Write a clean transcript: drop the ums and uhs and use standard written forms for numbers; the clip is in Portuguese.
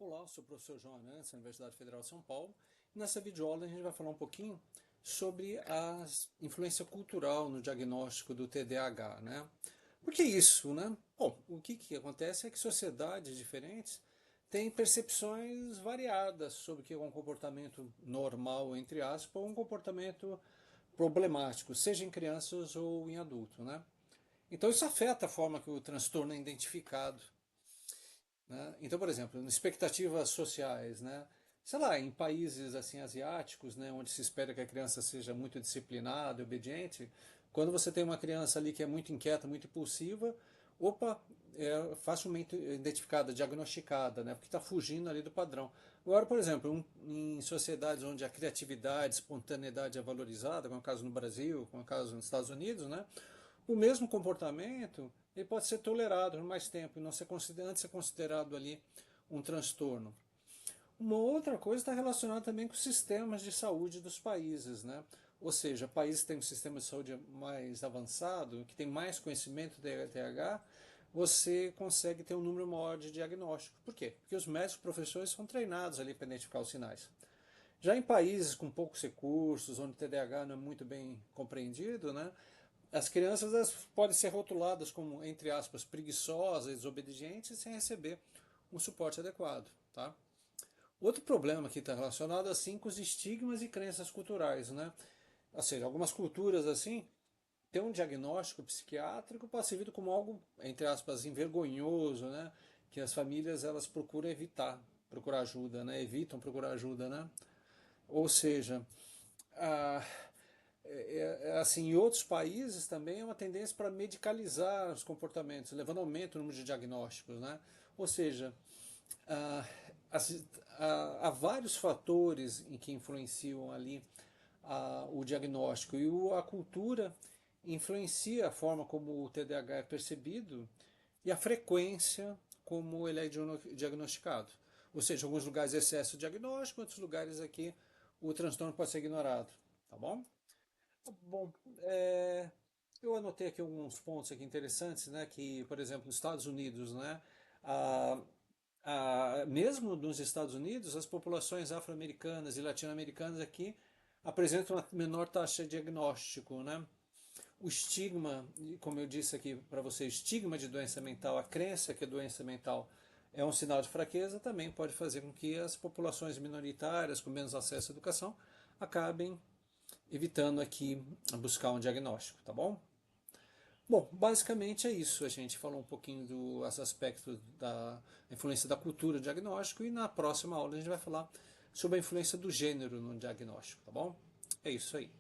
Olá, eu sou o professor João Arantes, da Universidade Federal de São Paulo. E nessa videoaula a gente vai falar um pouquinho sobre a influência cultural no diagnóstico do TDAH, né? Por que isso, né? Bom, o que acontece é que sociedades diferentes têm percepções variadas sobre o que é um comportamento normal, entre aspas, ou um comportamento problemático, seja em crianças ou em adulto, né? Então isso afeta a forma que o transtorno é identificado, né? Então, por exemplo, expectativas sociais, né? Sei lá, em países assim asiáticos, né, onde se espera que a criança seja muito disciplinada, obediente, quando você tem uma criança ali que é muito inquieta, muito impulsiva, opa, é facilmente identificada, diagnosticada, né, porque está fugindo ali do padrão. Agora, por exemplo, em sociedades onde a criatividade, espontaneidade é valorizada, como é o caso no Brasil, como é o caso nos Estados Unidos, né, o mesmo comportamento ele pode ser tolerado por mais tempo e não ser considerado, antes ser considerado ali um transtorno. Uma outra coisa está relacionada também com os sistemas de saúde dos países, né? Ou seja, países que têm um sistema de saúde mais avançado, que tem mais conhecimento de TH, você consegue ter um número maior de diagnóstico. Por quê? Porque os médicos professores são treinados ali para identificar os sinais. Já em países com poucos recursos, onde o TDAH não é muito bem compreendido, né, as crianças podem ser rotuladas como, entre aspas, preguiçosas, desobedientes, sem receber um suporte adequado. Tá? Outro problema que está relacionado assim com os estigmas e crenças culturais. Né? Ou seja, algumas culturas assim têm um diagnóstico psiquiátrico percebido como algo, entre aspas, envergonhoso, né? Que as famílias elas procuram evitar, procurar ajuda, né? Evitam procurar ajuda, né? Ou seja, a, assim, em outros países também é uma tendência para medicalizar os comportamentos, levando aumento no número de diagnósticos, né? Ou seja, ah, há vários fatores em que influenciam ali o diagnóstico e a cultura influencia a forma como o TDAH é percebido e a frequência como ele é diagnosticado. Ou seja, em alguns lugares excesso de diagnóstico, em outros lugares aqui o transtorno pode ser ignorado, tá bom? Bom, eu anotei aqui alguns pontos aqui interessantes, né? Que, por exemplo, nos Estados Unidos, né? A, mesmo nos Estados Unidos, as populações afro-americanas e latino-americanas aqui apresentam uma menor taxa de diagnóstico, né? O estigma, como eu disse aqui para você, estigma de doença mental, a crença que a doença mental é um sinal de fraqueza, também pode fazer com que as populações minoritárias com menos acesso à educação acabem evitando aqui buscar um diagnóstico, tá bom? Bom, basicamente é isso. A gente falou um pouquinho dos aspectos da influência da cultura no diagnóstico e na próxima aula a gente vai falar sobre a influência do gênero no diagnóstico, tá bom? É isso aí.